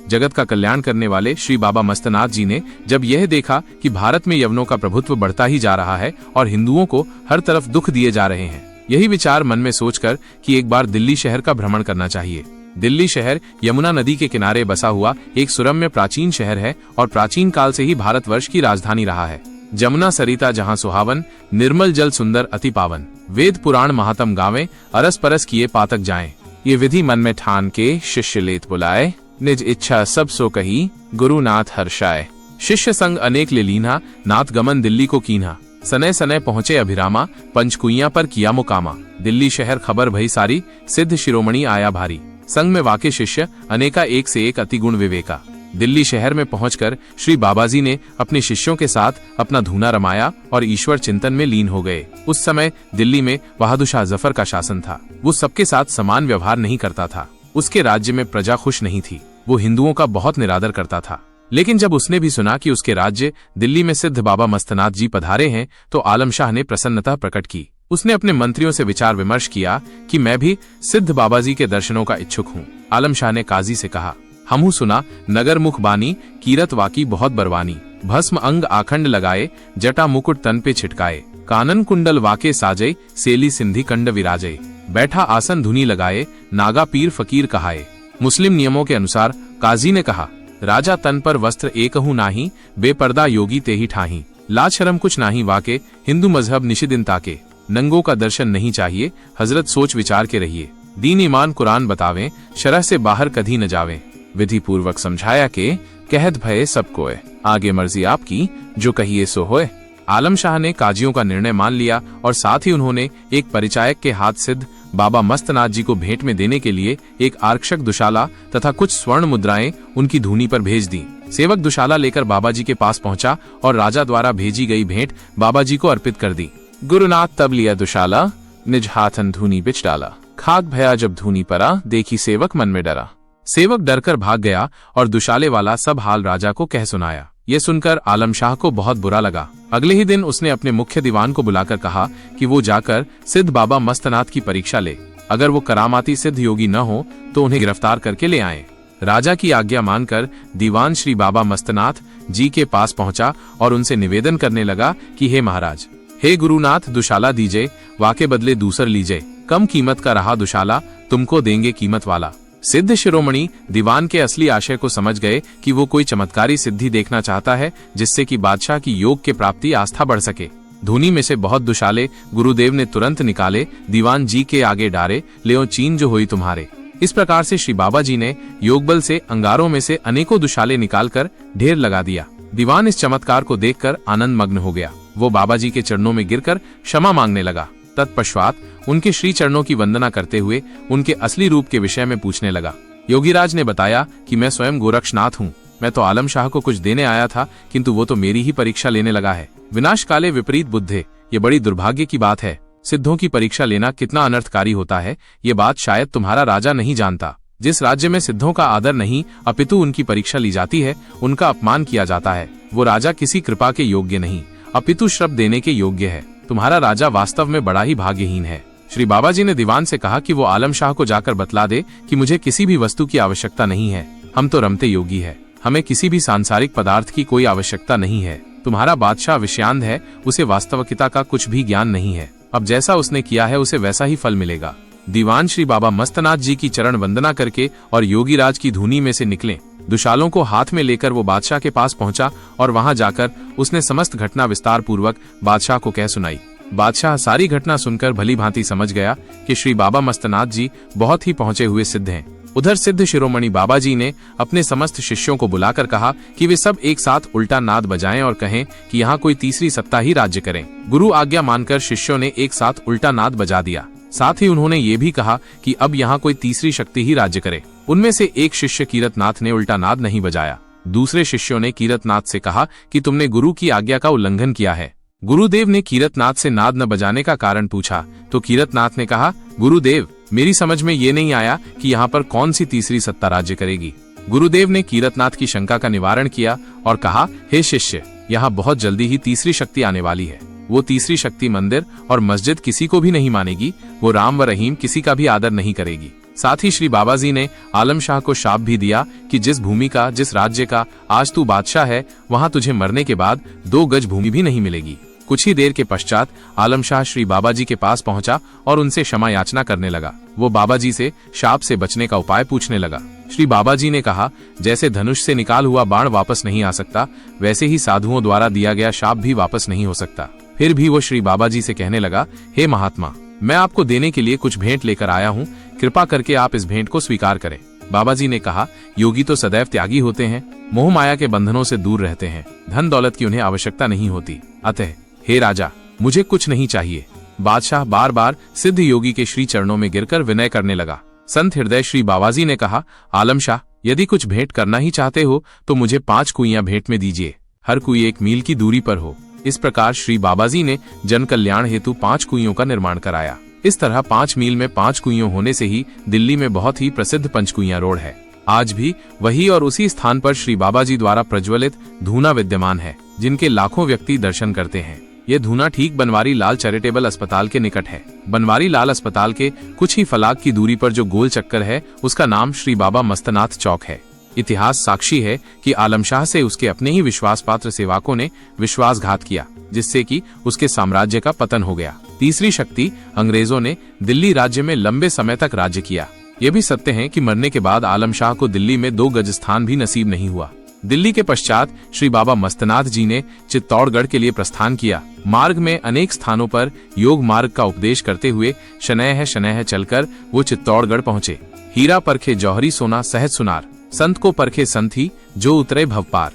जगत का कल्याण करने वाले श्री बाबा मस्तनाथ जी ने जब यह देखा कि भारत में यवनों का प्रभुत्व बढ़ता ही जा रहा है और हिंदुओं को हर तरफ दुख दिए जा रहे हैं, यही विचार मन में सोचकर कि एक बार दिल्ली शहर का भ्रमण करना चाहिए। दिल्ली शहर यमुना नदी के किनारे बसा हुआ एक सुरम्य प्राचीन शहर है और प्राचीन काल से ही भारतवर्ष की राजधानी रहा है। जमुना सरिता जहाँ सुहावन, निर्मल जल सुंदर अति पावन, वेद पुराण महात्म गावें, अरस परस किए पातक जाएं। ये विधि मन में ठान के शिष्य लेत बुलाए, निज इच्छा सब सो कही गुरुनाथ हर्षाए। शिष्य संग अनेक ले लीन्हा, नाथ गमन दिल्ली को कीन्हा। सने सने पहुँचे अभिरामा, पंचकुइयां पर किया मुकामा। दिल्ली शहर खबर भई सारी, सिद्ध शिरोमणि आया भारी। संग में वाके शिष्य अनेका एक से एक अति गुण विवेका। दिल्ली शहर में पहुंचकर श्री बाबाजी ने अपने शिष्यों के साथ अपना धूना रमाया और ईश्वर चिंतन में लीन हो गए। उस समय दिल्ली में बहादुर शाह जफर का शासन था। वो सबके साथ समान व्यवहार नहीं करता था। उसके राज्य में प्रजा खुश नहीं थी। वो हिंदुओं का बहुत निरादर करता था। लेकिन जब उसने भी सुना कि उसके राज्य दिल्ली में सिद्ध बाबा मस्तनाथ जी पधारे हैं तो आलम शाह ने प्रसन्नता प्रकट की। उसने अपने मंत्रियों से विचार विमर्श किया कि मैं भी सिद्ध बाबाजी के दर्शनों का इच्छुक हूँ। आलम शाह ने काजी से कहा, हमहू सुना नगर मुख बानी, कीरत वाकी बहुत बरवानी। भस्म अंग आखंड लगाए, जटा मुकुट तन पे छिटकाए। कानन कुंडल वाके साजे, सेली सिंधी कंड विराजे। बैठा आसन धुनी लगाए, नागा पीर फकीर कहाए। मुस्लिम नियमों के अनुसार काजी ने कहा, राजा तन पर वस्त्र एकहू नाही, बेपर्दा योगी ते ही ठाही। लाज शर्म कुछ नाही वाके, हिंदू मजहब निशिदिन ताके। नंगों का दर्शन नहीं चाहिए, हजरत सोच विचार के रहिए। दीन ईमान कुरान बतावें, शरह से बाहर कभी न जावें। विधि पूर्वक समझाया के कहत भये सब कोय, आगे मर्जी आपकी जो कहिए सो होए। आलम शाह ने काजियों का निर्णय मान लिया और साथ ही उन्होंने एक परिचायक के हाथ सिद्ध बाबा मस्तनाथ जी को भेंट में देने के लिए एक आरक्षक दुशाला तथा कुछ स्वर्ण मुद्राएं उनकी धूनी पर भेज दी। सेवक दुशाला लेकर बाबा जी के पास पहुंचा और राजा द्वारा भेजी गई भेंट बाबा जी को अर्पित कर दी। गुरुनाथ तब लिया दुशाला, निज हाथन धूनी बिच डाला। खाक भया जब धूनी परा, देखी सेवक मन में डरा। सेवक डरकर भाग गया और दुशाले वाला सब हाल राजा को कह सुनाया। ये सुनकर आलम शाह को बहुत बुरा लगा। अगले ही दिन उसने अपने मुख्य दीवान को बुलाकर कहा कि वो जाकर सिद्ध बाबा मस्तनाथ की परीक्षा ले। अगर वो करामाती सिद्ध योगी न हो तो उन्हें गिरफ्तार करके ले आए। राजा की आज्ञा मानकर दीवान श्री बाबा मस्तनाथ जी के पास पहुंचा और उनसे निवेदन करने लगा कि हे महाराज, हे गुरुनाथ, दुशाला दीजिए, वाके बदले दूसर लीजिए। कम कीमत का रहा दुशाला, तुमको देंगे कीमत वाला। सिद्ध शिरोमणि दीवान के असली आशय को समझ गए कि वो कोई चमत्कारी सिद्धि देखना चाहता है जिससे कि बादशाह की योग के प्राप्ति आस्था बढ़ सके। धूनी में से बहुत दुशाले गुरुदेव ने तुरंत निकाले, दीवान जी के आगे डारे, लेओ चीन जो हुई तुम्हारे। इस प्रकार से श्री बाबा जी ने योग बल से अंगारों में से अनेकों दुशाले निकालकर ढेर लगा दिया। दीवान इस चमत्कार को देखकर आनंद मग्न हो गया। वो बाबा जी के चरणों में गिरकर क्षमा मांगने लगा। तत्पश्चात उनके श्री चरणों की वंदना करते हुए उनके असली रूप के विषय में पूछने लगा। योगीराज ने बताया कि मैं स्वयं गोरक्षनाथ हूँ। मैं तो आलम शाह को कुछ देने आया था, किंतु वो तो मेरी ही परीक्षा लेने लगा है। विनाश काले विपरीत बुद्धे, ये बड़ी दुर्भाग्य की बात है। सिद्धों की परीक्षा लेना कितना अनर्थकारी होता है, ये बात शायद तुम्हारा राजा नहीं जानता। जिस राज्य में सिद्धों का आदर नहीं अपितु उनकी परीक्षा ली जाती है, उनका अपमान किया जाता है, वो राजा किसी कृपा के योग्य नहीं अपितु श्रप देने के योग्य है। तुम्हारा राजा वास्तव में बड़ा ही भाग्यहीन है। श्री बाबा जी ने दीवान से कहा कि वो आलम शाह को जाकर बतला दे कि मुझे किसी भी वस्तु की आवश्यकता नहीं है। हम तो रमते योगी है, हमें किसी भी सांसारिक पदार्थ की कोई आवश्यकता नहीं है। तुम्हारा बादशाह विषयांध है, उसे वास्तविकता का कुछ भी ज्ञान नहीं है। अब जैसा उसने किया है उसे वैसा ही फल मिलेगा। दीवान श्री बाबा मस्तनाथ जी की चरण वंदना करके और योगीराज की धूनी में से निकले। दुशालों को हाथ में लेकर वो बादशाह के पास पहुंचा और वहां जाकर उसने समस्त घटना विस्तार पूर्वक बादशाह को कह सुनाई। बादशाह सारी घटना सुनकर भली भांति समझ गया कि श्री बाबा मस्तनाथ जी बहुत ही पहुंचे हुए सिद्ध हैं। उधर सिद्ध शिरोमणि बाबा जी ने अपने समस्त शिष्यों को बुलाकर कहा कि वे सब एक साथ उल्टा नाद बजाएं और कहें कि यहाँ कोई तीसरी सत्ता ही राज्य करें। गुरु आज्ञा मानकर शिष्यों ने एक साथ उल्टा नाद बजा दिया। साथ ही उन्होंने ये भी कहा कि अब यहाँ कोई तीसरी शक्ति ही राज्य करे। उनमें से एक शिष्य कीरतनाथ ने उल्टा नाद नहीं बजाया। दूसरे शिष्यों ने कीरतनाथ से कहा कि तुमने गुरु की आज्ञा का उल्लंघन किया है। गुरुदेव ने कीरतनाथ से नाद न बजाने का कारण पूछा तो कीरतनाथ ने कहा, गुरुदेव, मेरी समझ में ये नहीं आया कि यहाँ पर कौन सी तीसरी सत्ता राज्य करेगी। गुरुदेव ने कीरतनाथ की शंका का निवारण किया और कहा, हे शिष्य, यहाँ बहुत जल्दी ही तीसरी शक्ति आने वाली है। वो तीसरी शक्ति मंदिर और मस्जिद किसी को भी नहीं मानेगी। वो राम व रहीम किसी का भी आदर नहीं करेगी। साथ ही श्री बाबा जी ने आलम शाह को शाप भी दिया कि जिस भूमि का, जिस राज्य का आज तू बादशाह है, वहां तुझे मरने के बाद 2 गज भूमि भी नहीं मिलेगी। कुछ ही देर के पश्चात आलम शाह श्री बाबा जी के पास पहुंचा और उनसे क्षमा याचना करने लगा। वो बाबा जी से शाप से बचने का उपाय पूछने लगा। श्री बाबा जी ने कहा, जैसे धनुष से निकाल हुआ बाण वापस नहीं आ सकता, वैसे ही साधुओं द्वारा दिया गया शाप भी वापस नहीं हो सकता। फिर भी वो श्री बाबा जी से कहने लगा, हे महात्मा, मैं आपको देने के लिए कुछ भेंट लेकर आया हूँ, कृपा करके आप इस भेंट को स्वीकार करें। बाबा जी ने कहा, योगी तो सदैव त्यागी होते हैं, मोह माया के बंधनों से दूर रहते हैं, धन दौलत की उन्हें आवश्यकता नहीं होती, अतः हे राजा, मुझे कुछ नहीं चाहिए। बादशाह बार बार सिद्ध योगी के श्री चरणों में गिरकर विनय करने लगा। संत हृदय श्री बाबा जी ने कहा, आलम शाह, यदि कुछ भेंट करना ही चाहते हो तो मुझे 5 कुइयां भेंट में दीजिए, हर कुई 1 मील की दूरी पर हो। इस प्रकार श्री बाबा जी ने जन कल्याण हेतु 5 कुइयों का निर्माण कराया। इस तरह 5 मील में 5 कुइयों होने से ही दिल्ली में बहुत ही प्रसिद्ध पंचकुइयां रोड है। आज भी वही और उसी स्थान पर श्री बाबा जी द्वारा प्रज्वलित धूना विद्यमान है, जिनके लाखों व्यक्ति दर्शन करते हैं। ये धूना ठीक बनवारी लाल चैरिटेबल अस्पताल के निकट है। बनवारी लाल अस्पताल के कुछ ही फलाक की दूरी पर जो गोल चक्कर है, उसका नाम श्री बाबा मस्तनाथ चौक है। इतिहास साक्षी है कि आलम शाह से उसके अपने ही विश्वास पात्र सेवकों ने विश्वासघात किया, जिससे कि उसके साम्राज्य का पतन हो गया। तीसरी शक्ति अंग्रेजों ने दिल्ली राज्य में लंबे समय तक राज्य किया। ये भी सत्य है कि मरने के बाद आलम शाह को दिल्ली में 2 गज स्थान भी नसीब नहीं हुआ। दिल्ली के पश्चात श्री बाबा मस्तनाथ जी ने चित्तौड़गढ़ के लिए प्रस्थान किया। मार्ग में अनेक स्थानों पर योग मार्ग का उपदेश करते हुए शनैः चलकर वो चित्तौड़गढ़ पहुँचे। हीरा परखे जौहरी सोना सहज सुनार, संत को परखे संत जो उतरे भवपार।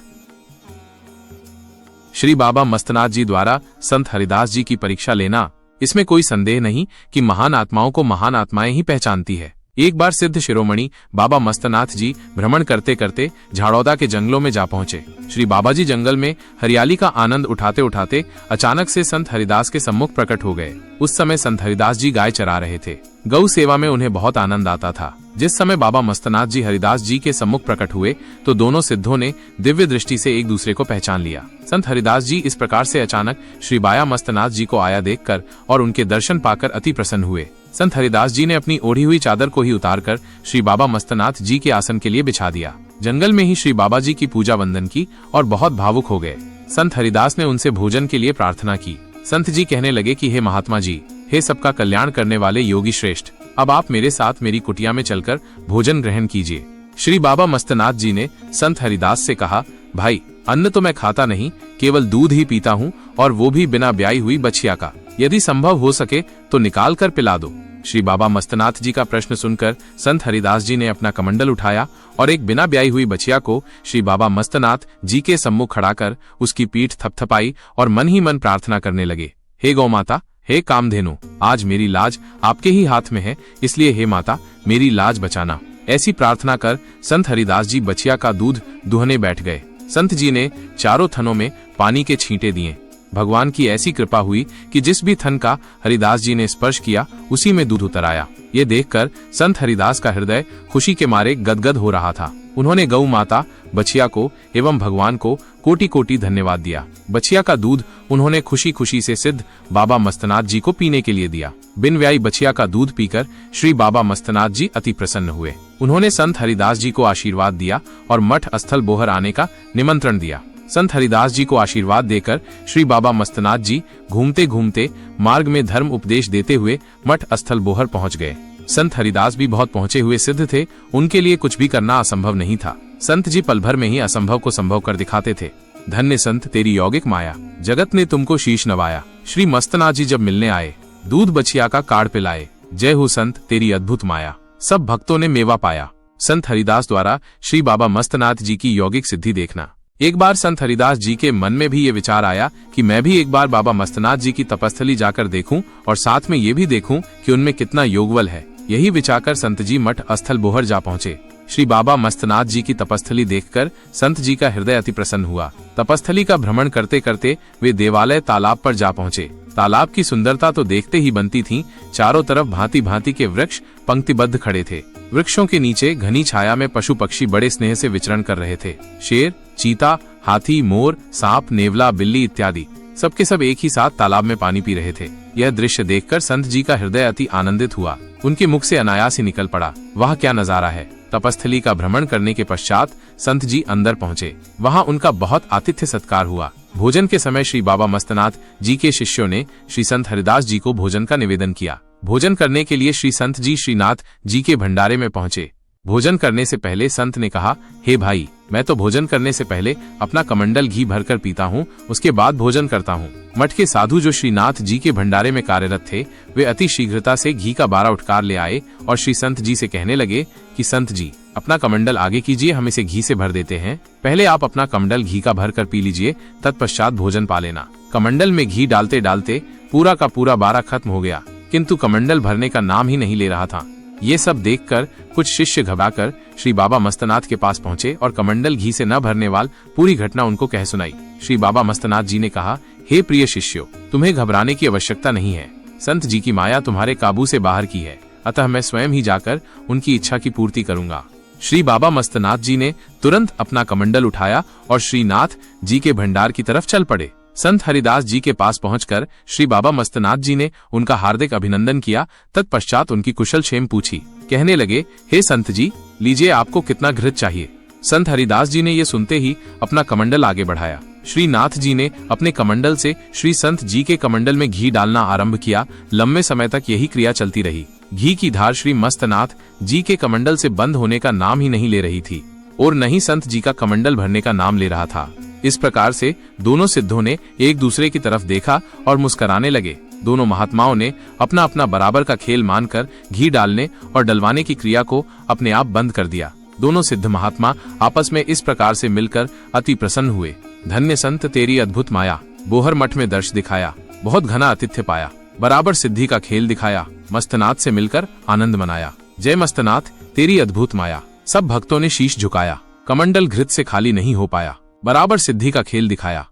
श्री बाबा मस्तनाथ जी द्वारा संत हरिदास जी की परीक्षा लेना, इसमें कोई संदेह नहीं कि महान आत्माओं को महान आत्माएं ही पहचानती है। एक बार सिद्ध शिरोमणि बाबा मस्तनाथ जी भ्रमण करते करते झाड़ौदा के जंगलों में जा पहुंचे। श्री बाबा जी जंगल में हरियाली का आनंद उठाते उठाते अचानक से संत हरिदास के सम्मुख प्रकट हो गए। उस समय संत हरिदास जी गाय चरा रहे थे। गौ सेवा में उन्हें बहुत आनंद आता था। जिस समय बाबा मस्तनाथ जी हरिदास जी के सम्मुख प्रकट हुए तो दोनों सिद्धों ने दिव्य दृष्टि से एक दूसरे को पहचान लिया। संत हरिदास जी इस प्रकार से अचानक श्री बाबा मस्तनाथ जी को आया देखकर और उनके दर्शन पाकर अति प्रसन्न हुए। संत हरिदास जी ने अपनी ओढ़ी हुई चादर को ही उतारकर श्री बाबा मस्तनाथ जी के आसन के लिए बिछा दिया। जंगल में ही श्री बाबा जी की पूजा वंदन की और बहुत भावुक हो गए। संत हरिदास ने उनसे भोजन के लिए प्रार्थना की। संत जी कहने लगे कि हे महात्मा जी, हे सबका कल्याण करने वाले योगी श्रेष्ठ, अब आप मेरे साथ मेरी कुटिया में चलकर भोजन ग्रहण कीजिए। श्री बाबा मस्तनाथ जी ने संत हरिदास से कहा, भाई, अन्न तो मैं खाता नहीं, केवल दूध ही पीता हूँ, और वो भी बिना ब्याई हुई बछिया का। यदि संभव हो सके तो निकाल कर पिला दो। श्री बाबा मस्तनाथ जी का प्रश्न सुनकर संत हरिदास जी ने अपना कमंडल उठाया और एक बिना ब्याई हुई बछिया को श्री बाबा मस्तनाथ जी के सम्मुख खड़ा कर उसकी पीठ थपथपाई और मन ही मन प्रार्थना करने लगे, हे गौ माता, हे कामधेनु, आज मेरी लाज आपके ही हाथ में है, इसलिए हे माता, मेरी लाज बचाना। ऐसी प्रार्थना कर संत हरिदास जी बछिया का दूध दुहने बैठ गए। संत जी ने चारों थनों में पानी के छींटे दिए। भगवान की ऐसी कृपा हुई कि जिस भी थन का हरिदास जी ने स्पर्श किया उसी में दूध उतर आया। ये देखकर संत हरिदास का हृदय खुशी के मारे गदगद हो रहा था। उन्होंने गौ माता, बछिया को एवं भगवान को कोटि कोटि धन्यवाद दिया। बछिया का दूध उन्होंने खुशी खुशी से सिद्ध बाबा मस्तनाथ जी को पीने के लिए दिया। बिन व्याई बछिया का दूध पीकर श्री बाबा मस्तनाथ जी अति प्रसन्न हुए। उन्होंने संत हरिदास जी को आशीर्वाद दिया और मठ स्थल बोहर आने का निमंत्रण दिया। संत हरिदास जी को आशीर्वाद देकर श्री बाबा मस्तनाथ जी घूमते घूमते मार्ग में धर्म उपदेश देते हुए मठ स्थल बोहर पहुंच गए। संत हरिदास भी बहुत पहुंचे हुए सिद्ध थे, उनके लिए कुछ भी करना असंभव नहीं था। संत जी पल भर में ही असंभव को संभव कर दिखाते थे। धन्य संत तेरी यौगिक माया, जगत ने तुमको शीश नवाया। श्री मस्तनाथ जी जब मिलने आए, दूध बछिया का काढ़ पिलाए। जय हो संत तेरी अद्भुत माया, सब भक्तों ने मेवा पाया। संत हरिदास द्वारा श्री बाबा मस्तनाथ जी की यौगिक सिद्धि देखना। एक बार संत हरिदास जी के मन में भी ये विचार आया कि मैं भी एक बार बाबा मस्तनाथ जी की तपस्थली जाकर देखूं और साथ में ये भी देखूं कि उनमें कितना योगबल है। यही विचार कर संत जी मठ स्थल बोहर जा पहुंचे। श्री बाबा मस्तनाथ जी की तपस्थली देखकर संत जी का हृदय अति प्रसन्न हुआ। तपस्थली का भ्रमण करते करते वे देवालय तालाब पर जा पहुंचे। तालाब की सुंदरता तो देखते ही बनती थी। चारों तरफ भांति भांति के वृक्ष पंक्तिबद्ध खड़े थे। वृक्षों के नीचे घनी छाया में पशु पक्षी बड़े स्नेह से विचरण कर रहे थे। शेर, चीता, हाथी, मोर, सांप, नेवला, बिल्ली इत्यादि सबके सब एक ही साथ तालाब में पानी पी रहे थे। यह दृश्य देखकर संत जी का हृदय अति आनंदित हुआ। उनके मुख से अनायास ही निकल पड़ा, वह क्या नजारा है। तपस्थली का भ्रमण करने के पश्चात संत जी अंदर पहुंचे। वहां उनका बहुत आतिथ्य सत्कार हुआ। भोजन के समय श्री बाबा मस्तनाथ जी के शिष्यों ने श्री संत हरिदास जी को भोजन का निवेदन किया। भोजन करने के लिए श्री संत जी श्रीनाथ जी के भंडारे में पहुंचे। भोजन करने से पहले संत ने कहा, हे भाई, मैं तो भोजन करने से पहले अपना कमंडल घी भरकर पीता हूँ, उसके बाद भोजन करता हूँ। मठ के साधु जो श्रीनाथ जी के भंडारे में कार्यरत थे, वे अति शीघ्रता से घी का बारा उठकार ले आए और श्री संत जी से कहने लगे कि संत जी, अपना कमंडल आगे कीजिए, हम इसे घी से भर देते हैं। पहले आप अपना कमंडल घी का भर कर पी लीजिए, तत्पश्चात भोजन पा लेना। कमंडल में घी डालते डालते पूरा का पूरा बारा खत्म हो गया, किंतु कमंडल भरने का नाम ही नहीं ले रहा था। ये सब देखकर कुछ शिष्य घबराकर श्री बाबा मस्तनाथ के पास पहुंचे और कमंडल घी से न भरने वाल पूरी घटना उनको कह सुनाई। श्री बाबा मस्तनाथ जी ने कहा, हे प्रिय शिष्यों, तुम्हें घबराने की आवश्यकता नहीं है। संत जी की माया तुम्हारे काबू से बाहर की है, अतः मैं स्वयं ही जाकर उनकी इच्छा की पूर्ति करूंगा। श्री बाबा मस्तनाथ जी ने तुरंत अपना कमंडल उठाया और श्रीनाथ जी के भंडार की तरफ चल पड़े। संत हरिदास जी के पास पहुंचकर श्री बाबा मस्तनाथ जी ने उनका हार्दिक अभिनंदन किया। तत्पश्चात उनकी कुशल क्षेम पूछी। कहने लगे, हे संत जी, लीजिए, आपको कितना घृत चाहिए। संत हरिदास जी ने ये सुनते ही अपना कमंडल आगे बढ़ाया। श्रीनाथ जी ने अपने कमंडल से श्री संत जी के कमंडल में घी डालना आरंभ किया। लंबे समय तक यही क्रिया चलती रही। घी की धार श्री मस्तनाथ जी के कमंडल से बंद होने का नाम ही नहीं ले रही थी और न ही संत जी का कमंडल भरने का नाम ले रहा था। इस प्रकार से दोनों सिद्धों ने एक दूसरे की तरफ देखा और मुस्कुराने लगे। दोनों महात्माओं ने अपना अपना बराबर का खेल मानकर घी डालने और डलवाने की क्रिया को अपने आप बंद कर दिया। दोनों सिद्ध महात्मा आपस में इस प्रकार से मिलकर अति प्रसन्न हुए। धन्य संत, तेरी अद्भुत माया, बोहर मठ में दर्श दिखाया, बहुत घना आतिथ्य पाया, बराबर सिद्धि का खेल दिखाया, मस्तनाथ से मिलकर आनंद मनाया। जय मस्तनाथ, तेरी अद्भुत माया। सब भक्तों ने शीश झुकाया। कमंडल घृत से खाली नहीं हो पाया, बराबर सिद्धि का खेल दिखाया।